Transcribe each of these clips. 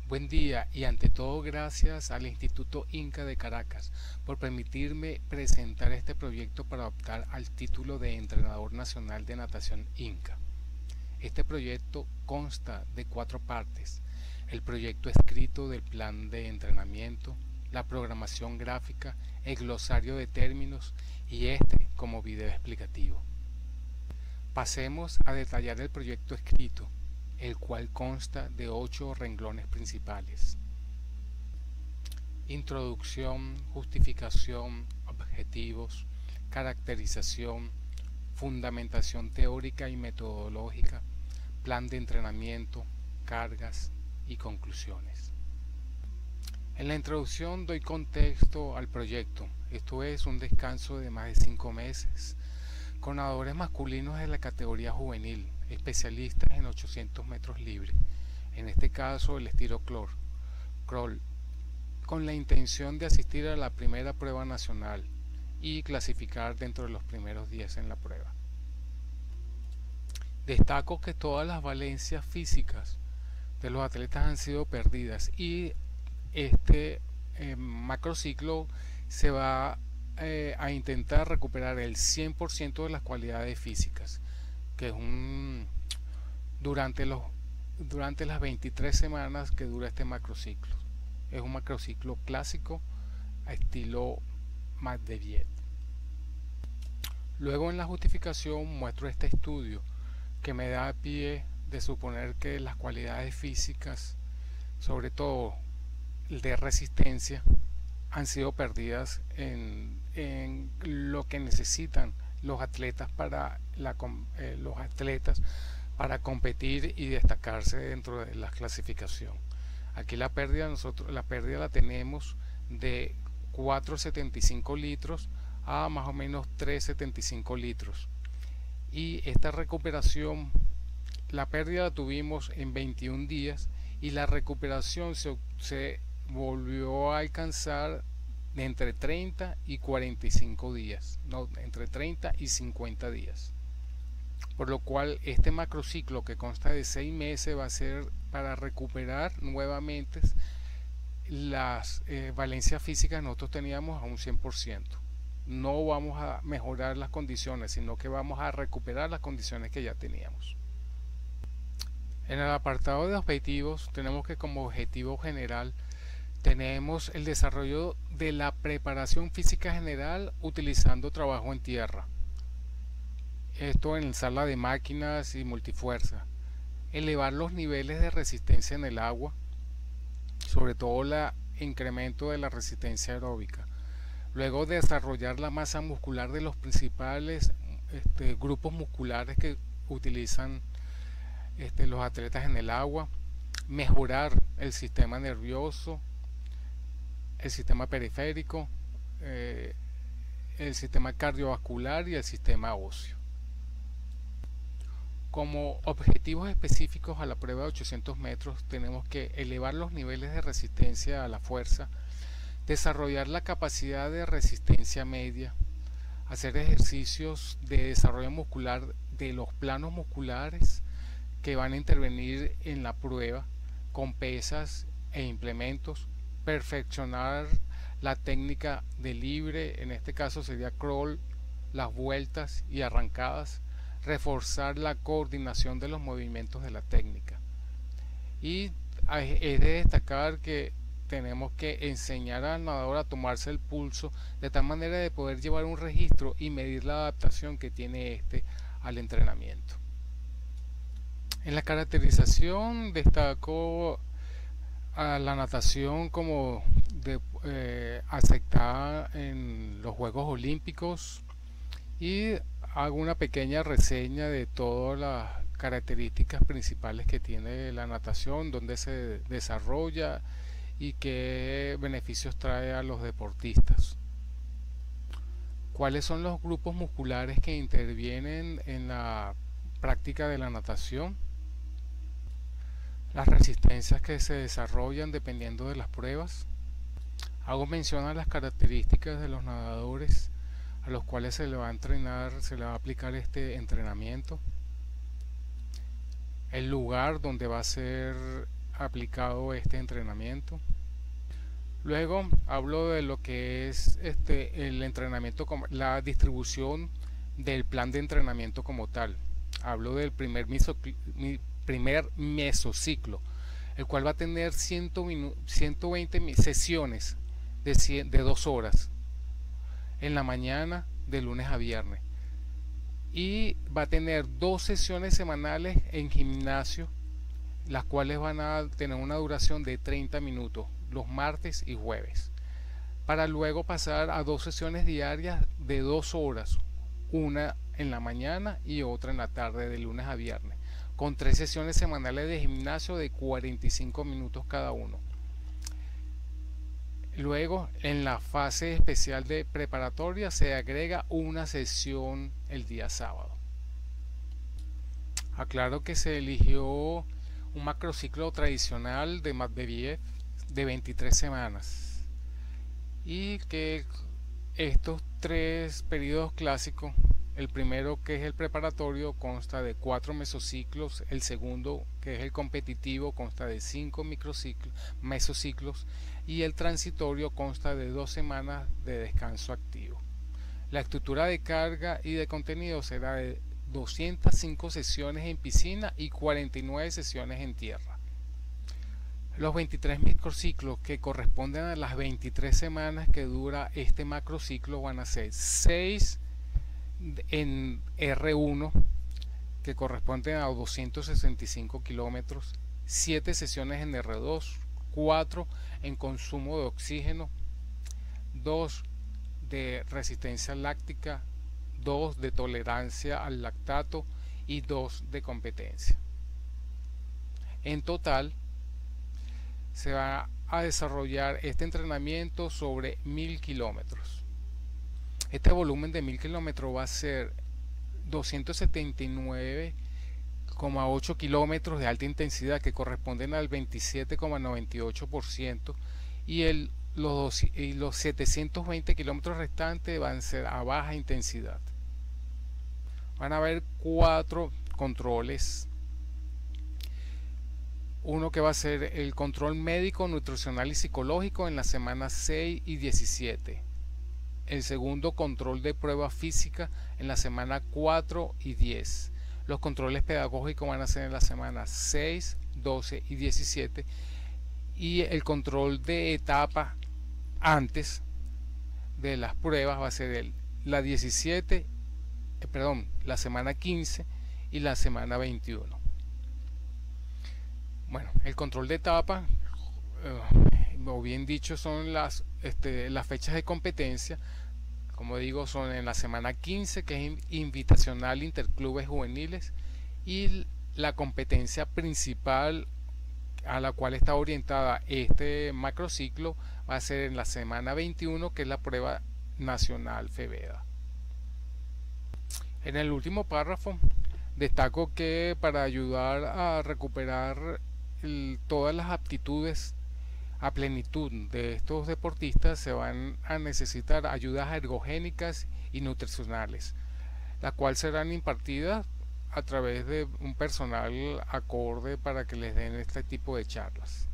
Buen día y ante todo gracias al Instituto Inca de Caracas por permitirme presentar este proyecto para optar al título de Entrenador Nacional de Natación Inca. Este proyecto consta de 4 partes: el proyecto escrito del plan de entrenamiento, la programación gráfica, el glosario de términos y este como video explicativo. Pasemos a detallar el proyecto escrito, el cual consta de 8 renglones principales: introducción, justificación, objetivos, caracterización, fundamentación teórica y metodológica, plan de entrenamiento, cargas y conclusiones. En la introducción doy contexto al proyecto. Esto es un descanso de más de 5 meses con nadadores masculinos de la categoría juvenil, especialistas en 800 metros libres, en este caso el estilo crawl, con la intención de asistir a la primera prueba nacional y clasificar dentro de los primeros 10 en la prueba. Destaco que todas las valencias físicas de los atletas han sido perdidas y este macrociclo se va a intentar recuperar el 100% de las cualidades físicas, que es durante las 23 semanas que dura este macrociclo. Es un macrociclo clásico a estilo Medvedev. Luego en la justificación muestro este estudio que me da pie de suponer que las cualidades físicas, sobre todo de resistencia, han sido perdidas en lo que necesitan los atletas para competir y destacarse dentro de la clasificación. Aquí la pérdida la tenemos de 4,75 litros a más o menos 3,75 litros, y esta recuperación, la pérdida la tuvimos en 21 días y la recuperación se volvió a alcanzar de entre 30 y 45 días, no, entre 30 y 50 días. Por lo cual este macrociclo, que consta de 6 meses, va a ser para recuperar nuevamente las valencias físicas que nosotros teníamos a un 100%. No vamos a mejorar las condiciones, sino que vamos a recuperar las condiciones que ya teníamos. En el apartado de objetivos tenemos que como objetivo general tenemos el desarrollo de la preparación física general utilizando trabajo en tierra. Esto en sala de máquinas y multifuerza. Elevar los niveles de resistencia en el agua, sobre todo el incremento de la resistencia aeróbica. Luego desarrollar la masa muscular de los principales grupos musculares que utilizan los atletas en el agua. Mejorar el sistema nervioso, el sistema periférico, el sistema cardiovascular y el sistema óseo. Como objetivos específicos a la prueba de 800 metros tenemos que elevar los niveles de resistencia a la fuerza, desarrollar la capacidad de resistencia media, hacer ejercicios de desarrollo muscular de los planos musculares que van a intervenir en la prueba con pesas e implementos, perfeccionar la técnica de libre, en este caso sería crawl, las vueltas y arrancadas, reforzar la coordinación de los movimientos de la técnica. Y es de destacar que tenemos que enseñar al nadador a tomarse el pulso de tal manera de poder llevar un registro y medir la adaptación que tiene al entrenamiento. En la caracterización destaco a la natación como aceptada en los Juegos Olímpicos y hago una pequeña reseña de todas las características principales que tiene la natación, dónde se desarrolla y qué beneficios trae a los deportistas. ¿Cuáles son los grupos musculares que intervienen en la práctica de la natación? Las resistencias que se desarrollan dependiendo de las pruebas. Hago mención a las características de los nadadores a los cuales se le va a entrenar, se le va a aplicar este entrenamiento. El lugar donde va a ser aplicado este entrenamiento. Luego hablo de lo que es el entrenamiento, la distribución del plan de entrenamiento como tal. Hablo del primer mesociclo, el cual va a tener 120 sesiones de 2 horas en la mañana de lunes a viernes, y va a tener 2 sesiones semanales en gimnasio, las cuales van a tener una duración de 30 minutos los martes y jueves, para luego pasar a 2 sesiones diarias de 2 horas, una en la mañana y otra en la tarde de lunes a viernes, con 3 sesiones semanales de gimnasio de 45 minutos cada uno. Luego, en la fase especial de preparatoria se agrega una sesión el día sábado. Aclaro que se eligió un macrociclo tradicional de Matveyev de 23 semanas, y que estos 3 periodos clásicos, el primero, que es el preparatorio, consta de 4 mesociclos, el segundo, que es el competitivo, consta de 5 mesociclos, y el transitorio consta de 2 semanas de descanso activo. La estructura de carga y de contenido será de 205 sesiones en piscina y 49 sesiones en tierra. Los 23 microciclos, que corresponden a las 23 semanas que dura este macrociclo, van a ser 6 en R1, que corresponden a 265 kilómetros, 7 sesiones en R2, 4 en consumo de oxígeno, 2 de resistencia láctica, 2 de tolerancia al lactato y 2 de competencia. En total se va a desarrollar este entrenamiento sobre 1000 kilómetros. Este volumen de 1000 kilómetros va a ser 279,8 kilómetros de alta intensidad, que corresponden al 27,98%, y los 720 kilómetros restantes van a ser a baja intensidad. Van a haber 4 controles. Uno que va a ser el control médico, nutricional y psicológico en las semanas 6 y 17. El segundo, control de prueba física en la semana 4 y 10. Los controles pedagógicos van a ser en las semanas 6, 12 y 17. Y el control de etapa antes de las pruebas va a ser la semana 15 y la semana 21. Bueno, el control de etapa, o bien dicho, son las fechas de competencia. Como digo, son en la semana 15, que es invitacional interclubes juveniles, y la competencia principal a la cual está orientada este macrociclo va a ser en la semana 21, que es la prueba nacional FEVEDA. En el último párrafo destaco que para ayudar a recuperar todas las aptitudes a plenitud de estos deportistas se van a necesitar ayudas ergogénicas y nutricionales, las cuales serán impartidas a través de un personal acorde para que les den este tipo de charlas.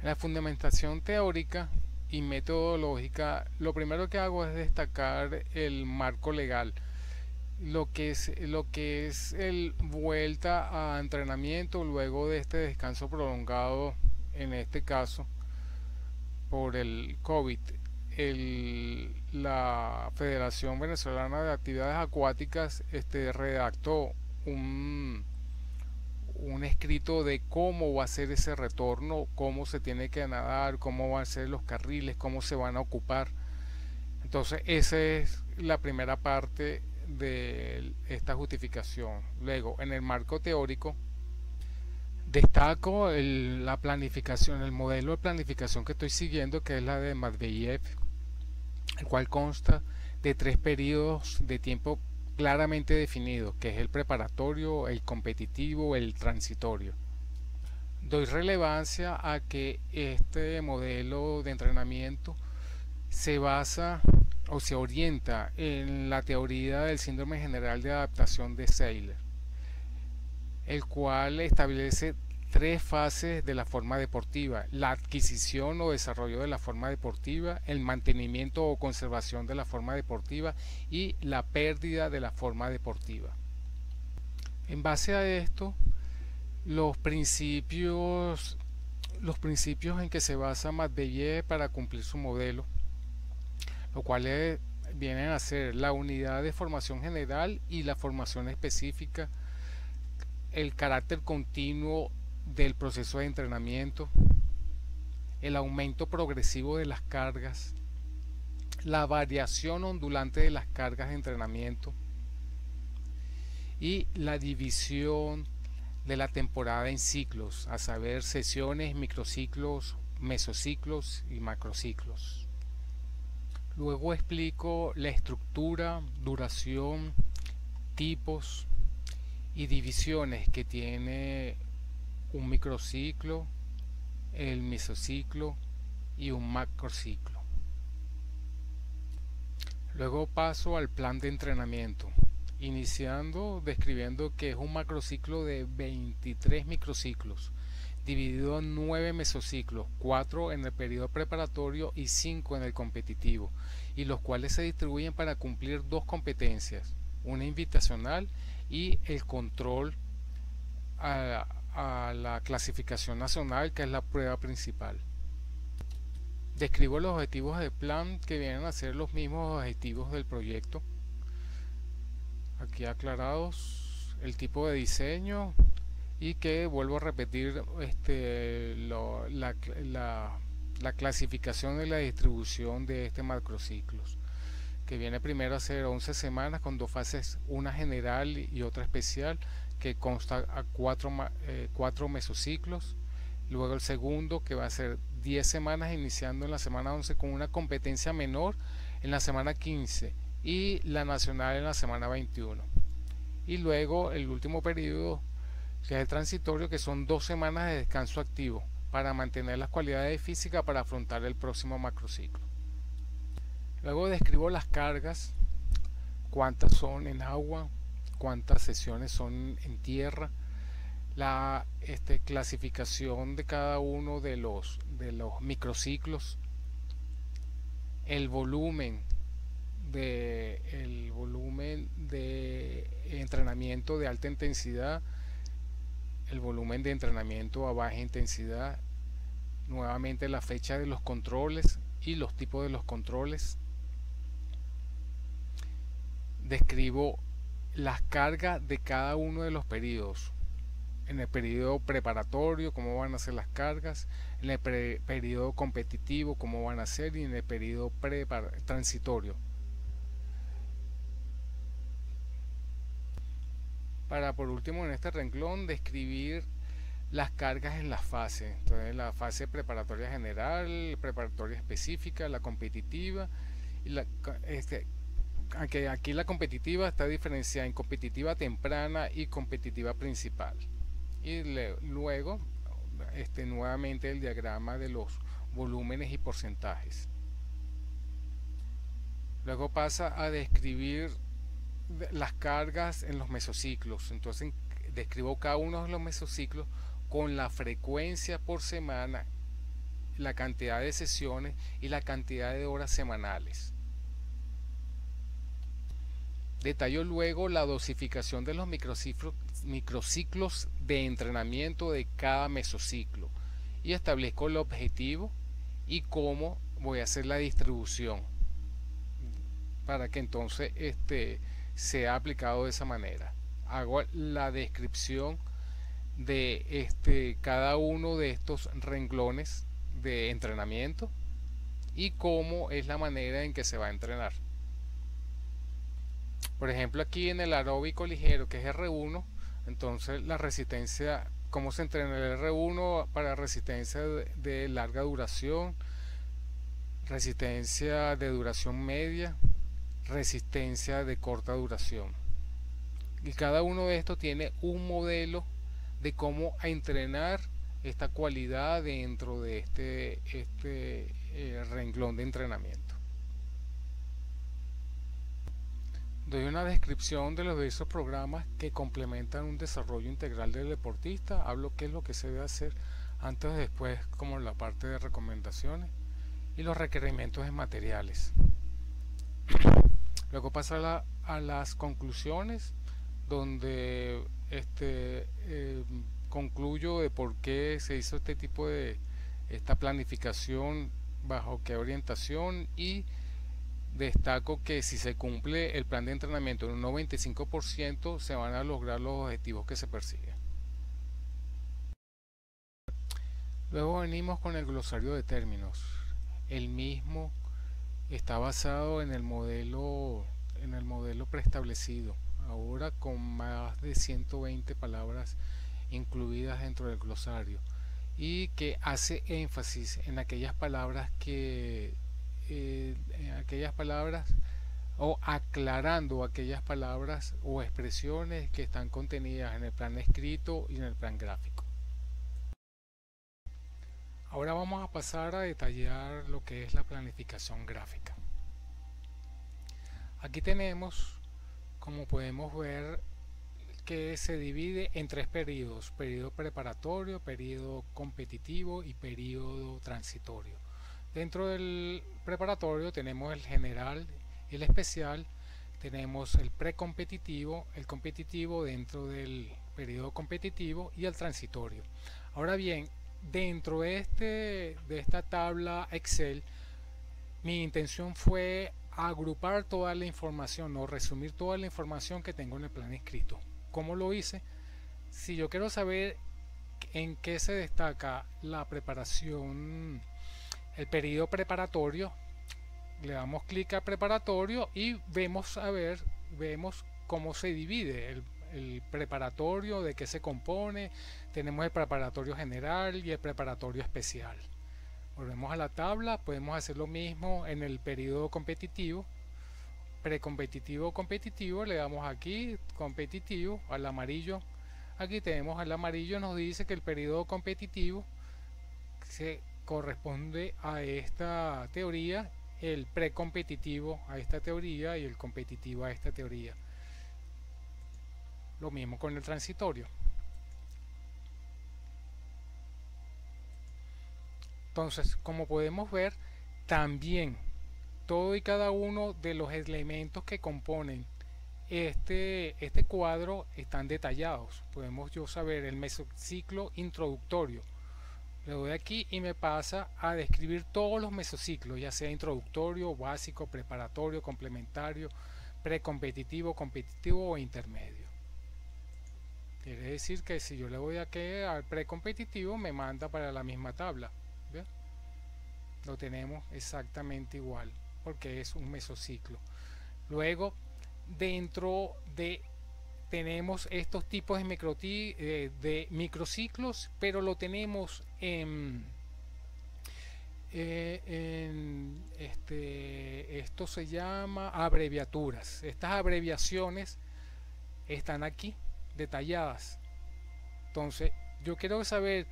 En la fundamentación teórica y metodológica, lo primero que hago es destacar el marco legal, lo que es el vuelta a entrenamiento luego de este descanso prolongado, en este caso por el COVID. La Federación Venezolana de Actividades Acuáticas redactó un escrito de cómo va a ser ese retorno, cómo se tiene que nadar, cómo van a ser los carriles, cómo se van a ocupar. Entonces esa es la primera parte de esta justificación. Luego, en el marco teórico, destaco la planificación, el modelo de planificación que estoy siguiendo, que es la de Matveyev, el cual consta de 3 periodos de tiempo claramente definidos, que es el preparatorio, el competitivo, el transitorio. Doy relevancia a que este modelo de entrenamiento se basa o se orienta en la teoría del síndrome general de adaptación de Seiler, el cual establece tres fases de la forma deportiva: la adquisición o desarrollo de la forma deportiva, el mantenimiento o conservación de la forma deportiva y la pérdida de la forma deportiva. En base a esto, los principios, los principios en que se basa Matveyev para cumplir su modelo, lo cual vienen a ser la unidad de formación general y la formación específica, el carácter continuo del proceso de entrenamiento, el aumento progresivo de las cargas, la variación ondulante de las cargas de entrenamiento y la división de la temporada en ciclos, a saber, sesiones, microciclos, mesociclos y macrociclos. Luego explico la estructura, duración, tipos y divisiones que tiene un microciclo, el mesociclo y un macrociclo. Luego paso al plan de entrenamiento, iniciando describiendo que es un macrociclo de 23 microciclos, dividido en 9 mesociclos, 4 en el periodo preparatorio y 5 en el competitivo, y los cuales se distribuyen para cumplir dos competencias, una invitacional y el control a la clasificación nacional, que es la prueba principal. Describo los objetivos del plan, que vienen a ser los mismos objetivos del proyecto, aquí aclarados, el tipo de diseño, y que vuelvo a repetir la clasificación y la distribución de este macrociclos, que viene primero a ser 11 semanas con dos fases, una general y otra especial, que consta a 4 mesociclos. Luego el segundo, que va a ser 10 semanas iniciando en la semana 11 con una competencia menor en la semana 15 y la nacional en la semana 21. Y luego el último periodo, que es el transitorio, que son 2 semanas de descanso activo para mantener las cualidades físicas para afrontar el próximo macrociclo. Luego describo las cargas, cuántas son en agua, cuántas sesiones son en tierra, la clasificación de cada uno de los microciclos, el volumen de entrenamiento de alta intensidad, el volumen de entrenamiento a baja intensidad, nuevamente la fecha de los controles y los tipos de los controles. Describo las cargas de cada uno de los periodos. En el periodo preparatorio, cómo van a ser las cargas; en el periodo competitivo, cómo van a ser; y en el periodo transitorio. Para, por último, en este renglón, describir las cargas en las fases. Entonces, la fase preparatoria general, preparatoria específica, la competitiva, y aunque aquí la competitiva está diferenciada en competitiva temprana y competitiva principal. Y luego nuevamente el diagrama de los volúmenes y porcentajes. Luego pasa a describir las cargas en los mesociclos. Entonces describo cada uno de los mesociclos con la frecuencia por semana, la cantidad de sesiones y la cantidad de horas semanales. Detallo luego la dosificación de los microciclos de entrenamiento de cada mesociclo y establezco el objetivo y cómo voy a hacer la distribución para que entonces sea aplicado de esa manera. Hago la descripción de cada uno de estos renglones de entrenamiento y cómo es la manera en que se va a entrenar. Por ejemplo, aquí en el aeróbico ligero, que es R1, entonces la resistencia, cómo se entrena el R1 para resistencia de larga duración, resistencia de duración media, resistencia de corta duración. Y cada uno de estos tiene un modelo de cómo entrenar esta cualidad dentro de renglón de entrenamiento. Doy una descripción de los diversos programas que complementan un desarrollo integral del deportista. Hablo qué es lo que se debe hacer antes y después, como la parte de recomendaciones y los requerimientos de materiales. Luego pasa a las conclusiones, donde concluyo de por qué se hizo este tipo de esta planificación, bajo qué orientación, y destaco que si se cumple el plan de entrenamiento en un 95%, se van a lograr los objetivos que se persiguen. Luego venimos con el glosario de términos. El mismo está basado en el modelo preestablecido, ahora con más de 120 palabras incluidas dentro del glosario, y que hace énfasis en aquellas palabras o aclarando aquellas palabras o expresiones que están contenidas en el plan escrito y en el plan gráfico. Ahora vamos a pasar a detallar lo que es la planificación gráfica. Aquí tenemos, como podemos ver, que se divide en tres periodos: periodo preparatorio, periodo competitivo y periodo transitorio. Dentro del preparatorio tenemos el general, el especial, tenemos el precompetitivo, el competitivo dentro del periodo competitivo y el transitorio. Ahora bien, dentro de esta tabla Excel, mi intención fue agrupar toda la información o resumir toda la información que tengo en el plan escrito. ¿Cómo lo hice? Si yo quiero saber en qué se destaca la preparación, el periodo preparatorio, le damos clic a preparatorio y vemos cómo se divide el preparatorio, de qué se compone. Tenemos el preparatorio general y el preparatorio especial. Volvemos a la tabla, podemos hacer lo mismo en el periodo competitivo, precompetitivo, competitivo. Le damos aquí competitivo, al amarillo. Aquí tenemos al amarillo, nos dice que el periodo competitivo se corresponde a esta teoría, el precompetitivo a esta teoría y el competitivo a esta teoría. Lo mismo con el transitorio. Entonces, como podemos ver, también todo y cada uno de los elementos que componen este cuadro están detallados. Podemos saber el mesociclo introductorio. Le doy aquí y me pasa a describir todos los mesociclos, ya sea introductorio, básico, preparatorio, complementario, precompetitivo, competitivo o intermedio. Quiere decir que si yo le voy aquí al precompetitivo, me manda para la misma tabla. ¿Ve? Lo tenemos exactamente igual, porque es un mesociclo. Luego, dentro de tenemos estos tipos de microciclos, pero lo tenemos esto se llama abreviaturas. Estas abreviaciones están aquí detalladas. Entonces, yo quiero saber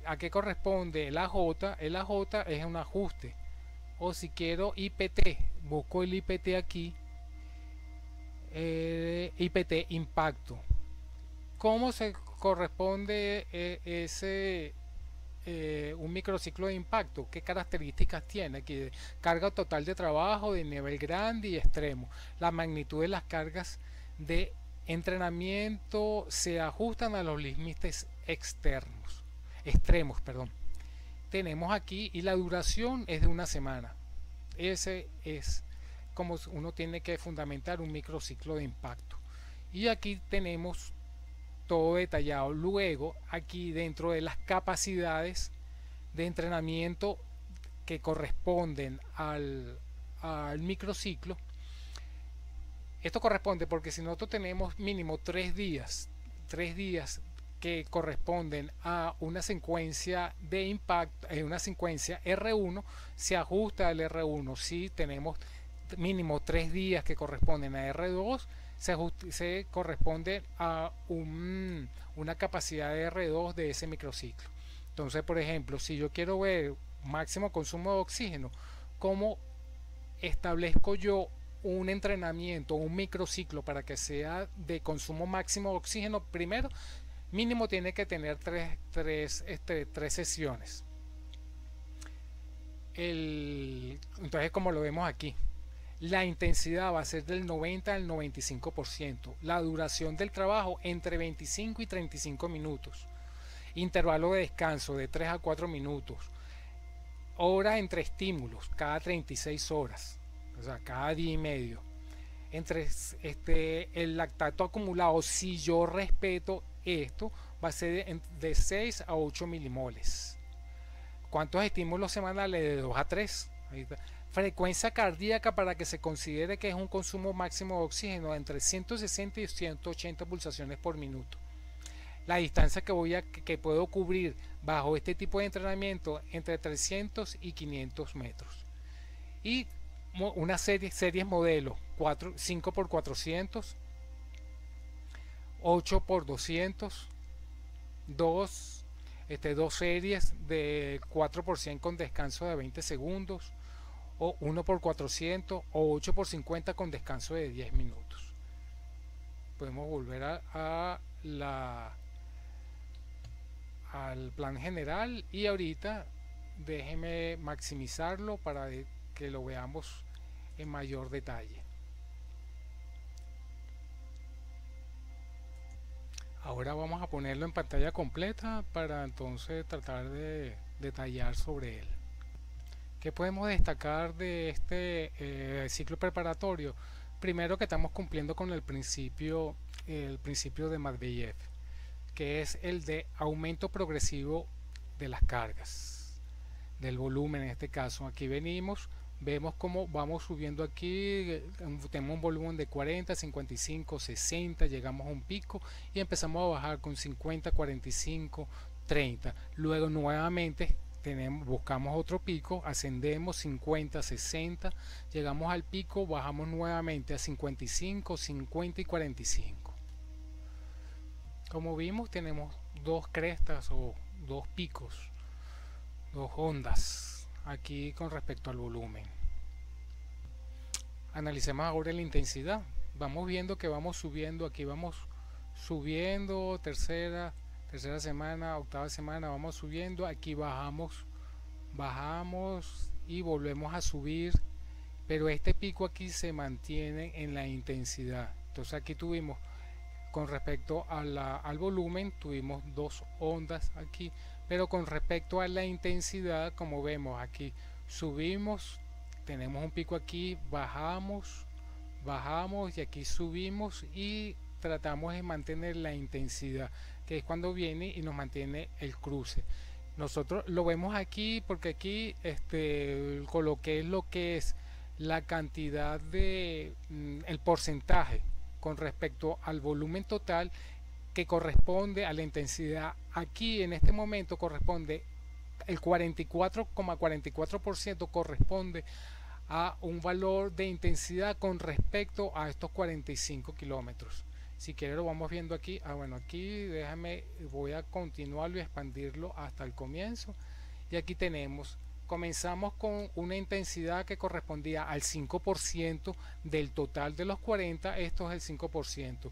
a qué corresponde el AJ. El AJ es un ajuste. O si quiero IPT, busco el IPT aquí. IPT, impacto. ¿Cómo se corresponde un microciclo de impacto? ¿Qué características tiene? Aquí, carga total de trabajo de nivel grande y extremo. La magnitud de las cargas de entrenamiento se ajustan a los límites extremos. Tenemos aquí, y la duración es de una semana. Ese es como uno tiene que fundamentar un microciclo de impacto. Y aquí tenemos todo detallado. Luego, aquí dentro de las capacidades de entrenamiento que corresponden al microciclo, esto corresponde porque si nosotros tenemos mínimo 3 días que corresponden a una secuencia de impacto, una secuencia R1, se ajusta al R1. Si tenemos mínimo 3 días que corresponden a R2, se corresponde a una capacidad de R2 de ese microciclo. Entonces, por ejemplo, si yo quiero ver máximo consumo de oxígeno, ¿cómo establezco yo un entrenamiento, un microciclo para que sea de consumo máximo de oxígeno, primero mínimo tiene que tener tres sesiones. Entonces, como lo vemos aquí, la intensidad va a ser del 90 al 95%. La duración del trabajo entre 25 y 35 minutos. Intervalo de descanso de 3 a 4 minutos. Horas entre estímulos, cada 36 horas. O sea, cada día y medio. Entre el lactato acumulado, si yo respeto esto, va a ser de 6 a 8 milimoles. ¿Cuántos estímulos semanales? De 2 a 3. Ahí está. Frecuencia cardíaca para que se considere que es un consumo máximo de oxígeno entre 160 y 180 pulsaciones por minuto. La distancia que puedo cubrir bajo este tipo de entrenamiento entre 300 y 500 metros. Y una series modelo 5x400, 8x200, dos series de 4x100 con descanso de 20 segundos, o 1x400 o 8x50 con descanso de 10 minutos. Podemos volver al plan general, y ahorita déjeme maximizarlo para que lo veamos en mayor detalle. Ahora vamos a ponerlo en pantalla completa para entonces tratar de detallar sobre él. ¿Qué podemos destacar de este ciclo preparatorio? Primero, que estamos cumpliendo con el principio de Matveyev, que es el de aumento progresivo de las cargas, del volumen en este caso. Aquí vemos cómo vamos subiendo aquí, tenemos un volumen de 40, 55, 60, llegamos a un pico y empezamos a bajar con 50, 45, 30. Luego nuevamente buscamos otro pico, ascendemos 50, 60, llegamos al pico, bajamos nuevamente a 55, 50 y 45. Como vimos, tenemos dos crestas o dos picos, dos ondas aquí con respecto al volumen. Analicemos ahora la intensidad. Vamos viendo que vamos subiendo, aquí vamos subiendo, tercera semana, octava semana, vamos subiendo, aquí bajamos y volvemos a subir, pero este pico aquí se mantiene en la intensidad. Entonces aquí tuvimos, con respecto al volumen, tuvimos dos ondas aquí, pero con respecto a la intensidad, como vemos aquí, subimos, tenemos un pico aquí, bajamos y aquí subimos y tratamos de mantener la intensidad, que es cuando viene y nos mantiene el cruce. Nosotros lo vemos aquí porque aquí coloqué lo que es la cantidad de el porcentaje con respecto al volumen total que corresponde a la intensidad. Aquí en este momento corresponde el 44,44% corresponde a un valor de intensidad con respecto a estos 45 kilómetros. Si quiere lo vamos viendo aquí. Bueno, aquí voy a continuarlo y expandirlo hasta el comienzo. Y aquí comenzamos con una intensidad que correspondía al 5% del total de los 40. Esto es el 5%.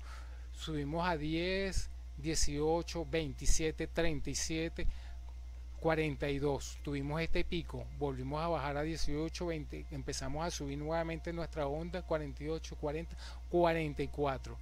Subimos a 10, 18, 27, 37, 42. Tuvimos este pico, volvimos a bajar a 18, 20, empezamos a subir nuevamente nuestra onda, 48, 40, 44.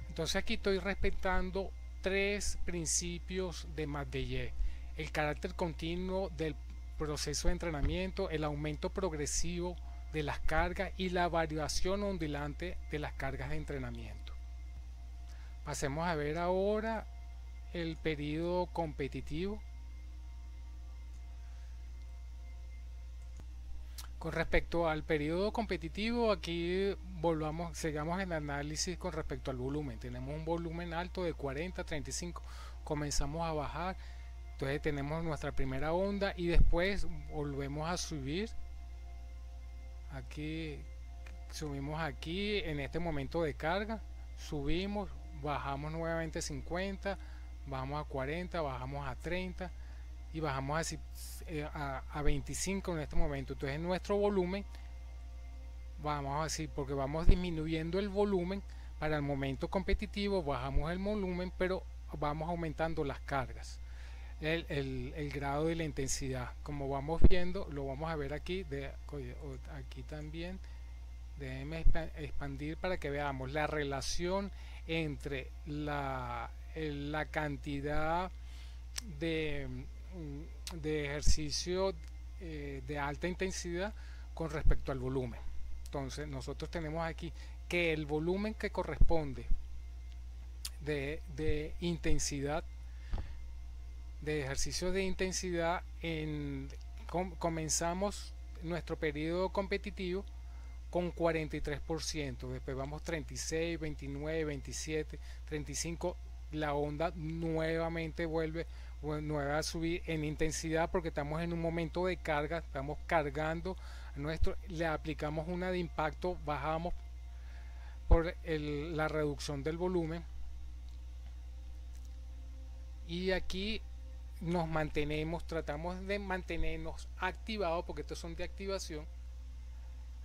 Entonces aquí estoy respetando tres principios de Matveyev: el carácter continuo del proceso de entrenamiento, el aumento progresivo de las cargas y la variación ondulante de las cargas de entrenamiento. Pasemos a ver ahora el periodo competitivo. Con respecto al periodo competitivo, aquí sigamos el análisis con respecto al volumen. Tenemos un volumen alto de 40, 35, comenzamos a bajar, entonces tenemos nuestra primera onda y después volvemos a subir. Aquí subimos aquí en este momento de carga, subimos, bajamos nuevamente 50, bajamos a 40, bajamos a 30, y bajamos así a 25 en este momento. Entonces nuestro volumen, vamos a decir, porque vamos disminuyendo el volumen para el momento competitivo, bajamos el volumen, pero vamos aumentando las cargas, el grado de la intensidad. Como vamos viendo, lo vamos a ver aquí, aquí también. Déjenme expandir para que veamos la relación entre la cantidad de ejercicio de alta intensidad con respecto al volumen. Entonces nosotros tenemos aquí que el volumen que corresponde de intensidad, de ejercicios de intensidad, comenzamos nuestro periodo competitivo con 43%, después vamos 36, 29, 27, 35, la onda nuevamente vuelve a subir en intensidad porque estamos en un momento de carga, estamos cargando le aplicamos una de impacto, bajamos por la reducción del volumen, y aquí nos mantenemos, tratamos de mantenernos activados porque estos son de activación.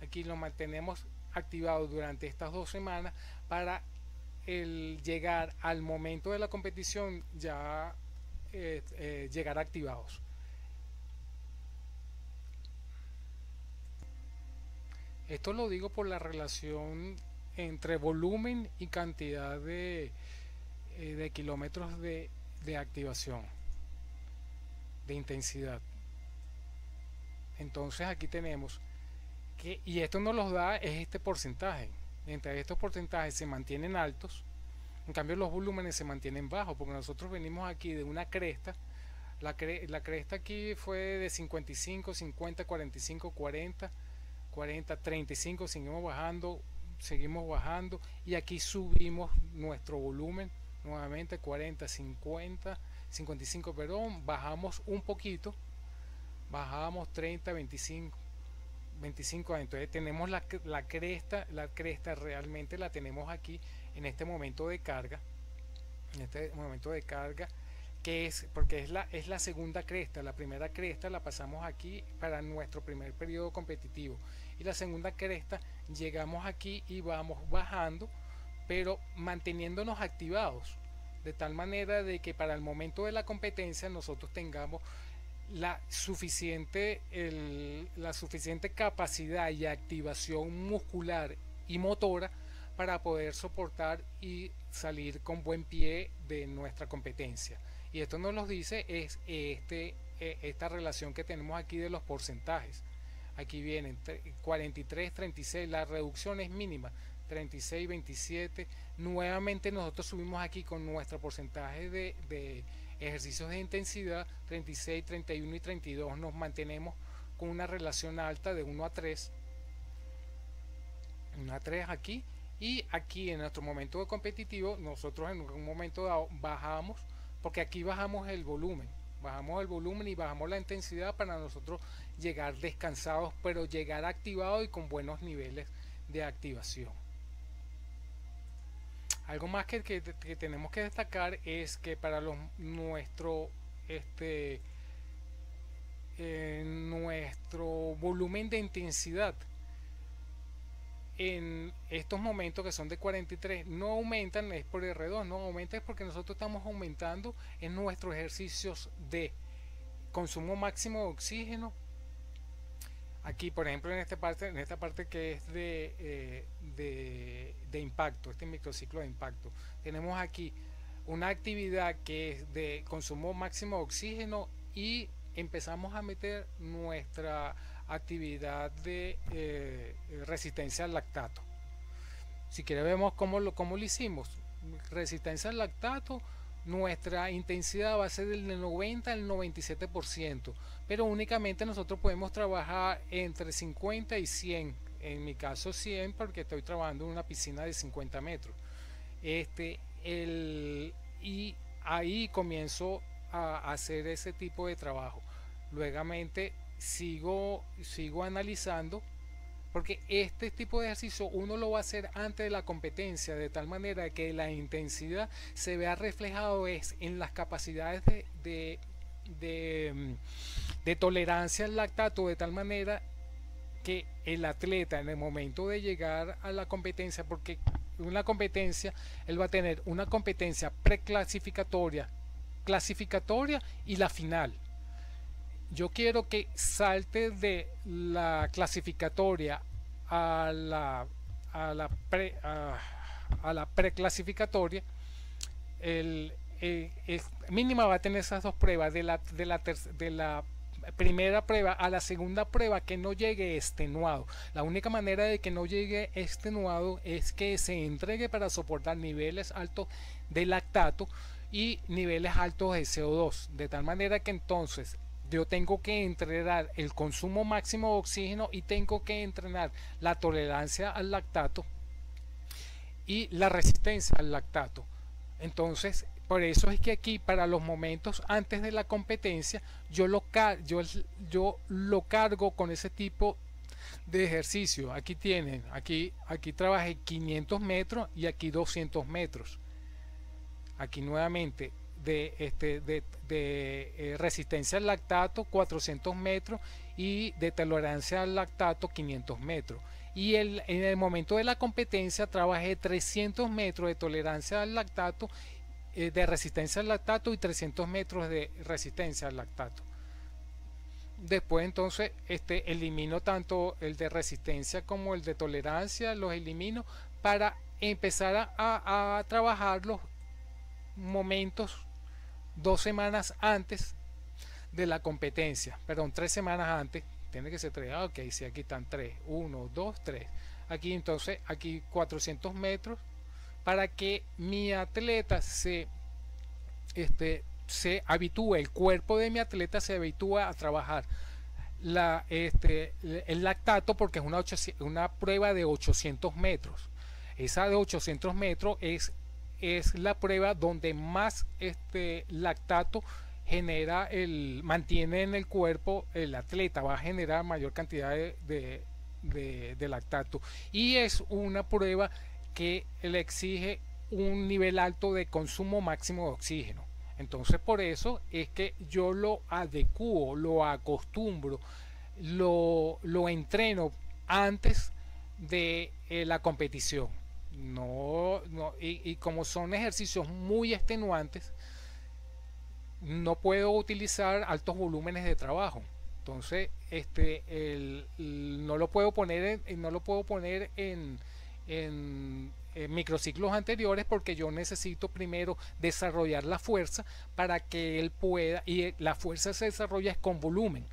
Aquí lo mantenemos activado durante estas 2 semanas para llegar al momento de la competición ya llegar activados. Esto lo digo por la relación entre volumen y cantidad de kilómetros de activación, de intensidad. Entonces aquí tenemos y esto nos los da es este porcentaje. Entre estos porcentajes se mantienen altos, en cambio los volúmenes se mantienen bajos, porque nosotros venimos aquí de una cresta. La cresta aquí fue de 55, 50, 45, 40, 40, 35, seguimos bajando y aquí subimos nuestro volumen nuevamente 40, 50, 55, perdón, bajamos un poquito, bajamos 30, 25, entonces tenemos la cresta realmente la tenemos aquí en este momento de carga, que es porque es la segunda cresta. La primera cresta la pasamos aquí para nuestro primer periodo competitivo, y la segunda cresta llegamos aquí y vamos bajando, pero manteniéndonos activados, de tal manera de que para el momento de la competencia nosotros tengamos la suficiente capacidad y activación muscular y motora para poder soportar y salir con buen pie de nuestra competencia. Y esto nos lo dice es esta relación que tenemos aquí de los porcentajes. Aquí vienen 43, 36, la reducción es mínima, 36, 27. Nuevamente nosotros subimos aquí con nuestro porcentaje de ejercicios de intensidad, 36, 31 y 32, nos mantenemos con una relación alta de 1 a 3. 1 a 3 aquí, y aquí en nuestro momento competitivo nosotros en un momento dado bajamos, porque aquí bajamos el volumen y bajamos la intensidad para nosotros llegar descansados, pero llegar activados y con buenos niveles de activación. Algo más que tenemos que destacar es que para nuestro volumen de intensidad en estos momentos que son de 43 no aumentan, es por R2, no aumenta, es porque nosotros estamos aumentando en nuestros ejercicios de consumo máximo de oxígeno. Aquí por ejemplo en esta parte que es de impacto, este microciclo de impacto, tenemos aquí una actividad que es de consumo máximo de oxígeno, y empezamos a meter nuestra actividad de resistencia al lactato. Si quiere vemos cómo lo hicimos. Resistencia al lactato, nuestra intensidad va a ser del 90 al 97%, pero únicamente nosotros podemos trabajar entre 50 y 100, en mi caso 100 porque estoy trabajando en una piscina de 50 metros. Y ahí comienzo a hacer ese tipo de trabajo. Luegamente sigo analizando, porque este tipo de ejercicio uno lo va a hacer antes de la competencia, de tal manera que la intensidad se vea reflejado en las capacidades de de, de tolerancia al lactato, de tal manera que el atleta en el momento de llegar a la competencia, porque una competencia, él va a tener una competencia preclasificatoria, clasificatoria y la final. Yo quiero que salte de la clasificatoria a la preclasificatoria. El mínima va a tener esas dos pruebas de la primera prueba a la segunda prueba, que no llegue extenuado. La única manera de que no llegue extenuado es que se entregue para soportar niveles altos de lactato y niveles altos de CO2, de tal manera que entonces yo tengo que entrenar el consumo máximo de oxígeno y tengo que entrenar la tolerancia al lactato y la resistencia al lactato. Entonces, por eso es que aquí, para los momentos antes de la competencia, yo lo cargo con ese tipo de ejercicio. Aquí tienen, aquí trabajé 500 metros y aquí 200 metros. Aquí nuevamente de resistencia al lactato 400 metros y de tolerancia al lactato 500 metros. Y en el momento de la competencia trabajé 300 metros de tolerancia al lactato, de resistencia al lactato, y 300 metros de resistencia al lactato. Después entonces elimino tanto el de resistencia como el de tolerancia, los elimino para empezar a trabajar los momentos 2 semanas antes de la competencia, perdón, 3 semanas antes. Tiene que ser 3, ok, si aquí están 3, 1, 2, 3. Aquí entonces, aquí 400 metros, para que mi atleta se habitúe, el cuerpo de mi atleta se habitúa a trabajar el lactato, porque es una prueba de 800 metros. Esa de 800 metros es la prueba donde más lactato mantiene en el cuerpo. El atleta va a generar mayor cantidad de lactato, y es una prueba que le exige un nivel alto de consumo máximo de oxígeno. Entonces, por eso es que yo lo adecuo, lo acostumbro, lo entreno antes de la competición. Y como son ejercicios muy extenuantes, no puedo utilizar altos volúmenes de trabajo. Entonces, no lo puedo poner en microciclos anteriores, porque yo necesito primero desarrollar la fuerza para que él pueda, y la fuerza se desarrolla es con volumen.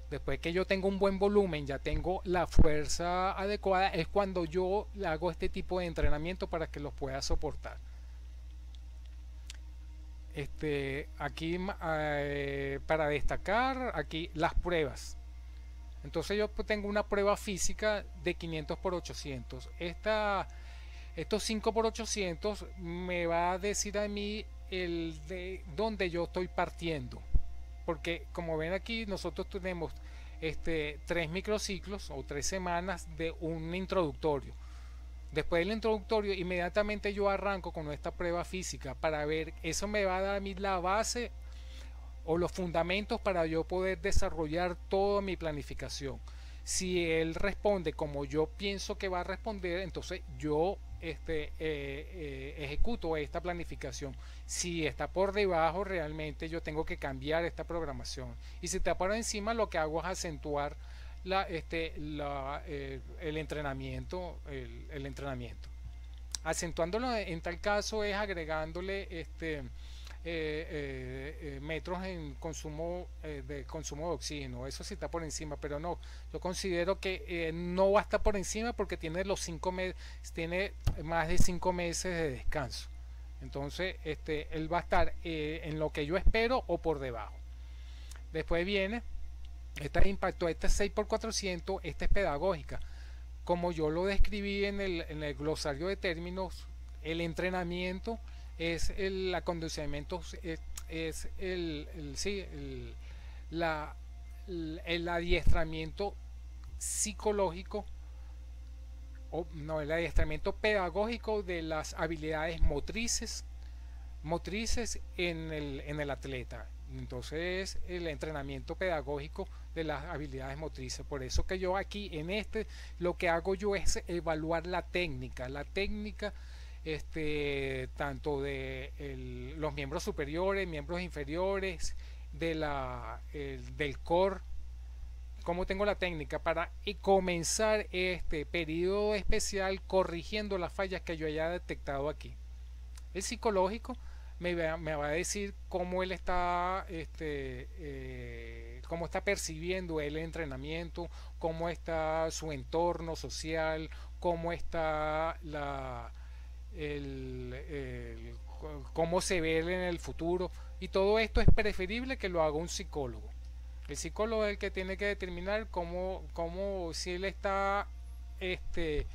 Después que yo tengo un buen volumen, ya tengo la fuerza adecuada, es cuando yo hago este tipo de entrenamiento para que los pueda soportar. Aquí para destacar aquí las pruebas. Entonces yo tengo una prueba física de 500 por 800. Estos 5 por 800 me va a decir a mí el de donde yo estoy partiendo, porque como ven aquí nosotros tenemos 3 microciclos o 3 semanas de un introductorio. Después del introductorio, inmediatamente yo arranco con esta prueba física para ver, eso me va a dar a mí la base o los fundamentos para yo poder desarrollar toda mi planificación. Si él responde como yo pienso que va a responder, entonces yo ejecuto esta planificación. Si está por debajo, realmente yo tengo que cambiar esta programación. Y si está por encima, lo que hago es acentuar el entrenamiento. El entrenamiento. Acentuándolo en tal caso es agregándole metros en consumo de oxígeno. Eso sí está por encima, pero no, yo considero que no va a estar por encima, porque tiene tiene más de 5 meses de descanso. Entonces él va a estar en lo que yo espero o por debajo. Después viene esta impacto, esta 6x400, esta es pedagógica. Como yo lo describí en el glosario de términos, el entrenamiento es el acondicionamiento, es el adiestramiento psicológico, o no, el adiestramiento pedagógico de las habilidades motrices, motrices en el atleta. Entonces, el entrenamiento pedagógico de las habilidades motrices. Por eso que yo aquí en lo que hago yo es evaluar la técnica tanto de los miembros superiores, miembros inferiores, del core, cómo tengo la técnica para comenzar este periodo especial corrigiendo las fallas que yo haya detectado aquí. El psicológico me va a decir cómo él está, cómo está percibiendo el entrenamiento, cómo está su entorno social, cómo está cómo se ve él en el futuro. Y todo esto es preferible que lo haga un psicólogo. El psicólogo es el que tiene que determinar si él está este,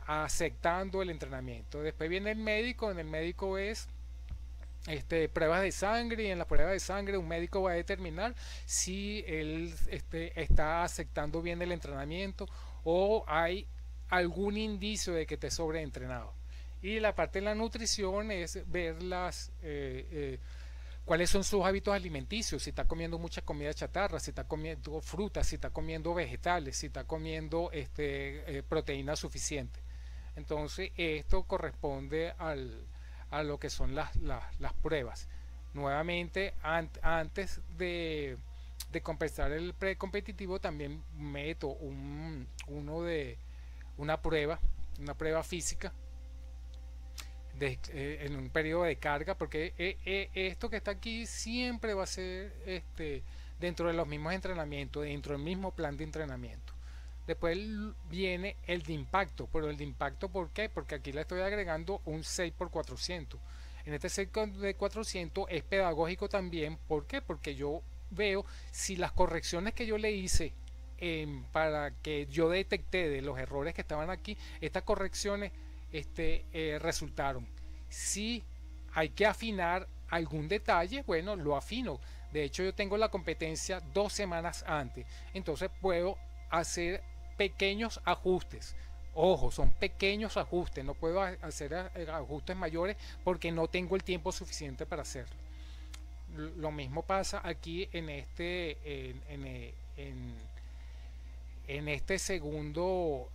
aceptando el entrenamiento. Después viene el médico. En el médico es pruebas de sangre, y en la prueba de sangre un médico va a determinar si él está aceptando bien el entrenamiento o hay algún indicio de que esté sobreentrenado. Y la parte de la nutrición es ver cuáles son sus hábitos alimenticios, si está comiendo mucha comida chatarra, si está comiendo frutas, si está comiendo vegetales, si está comiendo proteína suficiente. Entonces esto corresponde a lo que son las pruebas. Nuevamente, antes de compensar el precompetitivo, también meto una prueba física en un periodo de carga, porque esto que está aquí siempre va a ser dentro de los mismos entrenamientos, dentro del mismo plan de entrenamiento. Después viene el de impacto, pero el de impacto, ¿por qué? Porque aquí le estoy agregando un 6x400. En este 6x400 es pedagógico también, ¿por qué? Porque yo veo si las correcciones que yo le hice para que yo detecté de los errores que estaban aquí, estas correcciones resultaron. Si hay que afinar algún detalle, bueno, lo afino. De hecho, yo tengo la competencia 2 semanas antes, entonces puedo hacer pequeños ajustes. Ojo, son pequeños ajustes, no puedo hacer ajustes mayores porque no tengo el tiempo suficiente para hacerlo. Lo mismo pasa aquí en este segundo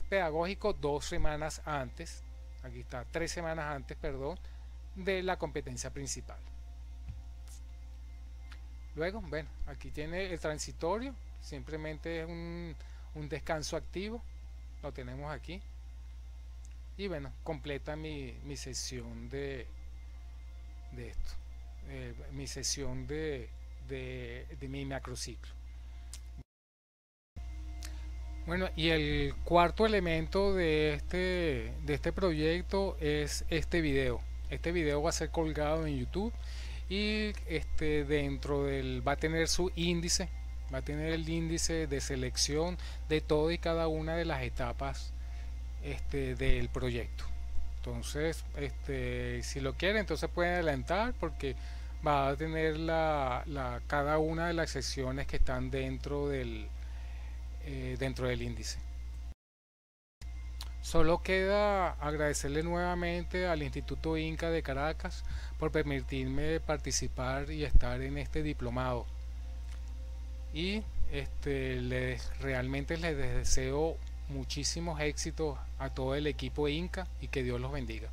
pedagógico 2 semanas antes, aquí está, 3 semanas antes, perdón, de la competencia principal. Luego, bueno, aquí tiene el transitorio, simplemente es un descanso activo, lo tenemos aquí. Y bueno, completa mi sesión de esto, mi sesión de mi macrociclo. Bueno, y el cuarto elemento de este proyecto es este video. Este video va a ser colgado en YouTube y dentro va a tener su índice, va a tener el índice de selección de todo y cada una de las etapas del proyecto. Entonces, si lo quieren, entonces pueden adelantar porque va a tener cada una de las secciones que están dentro del índice. Solo queda agradecerle nuevamente al Instituto Inca de Caracas por permitirme participar y estar en este diplomado. Y realmente les deseo muchísimos éxitos a todo el equipo Inca y que Dios los bendiga.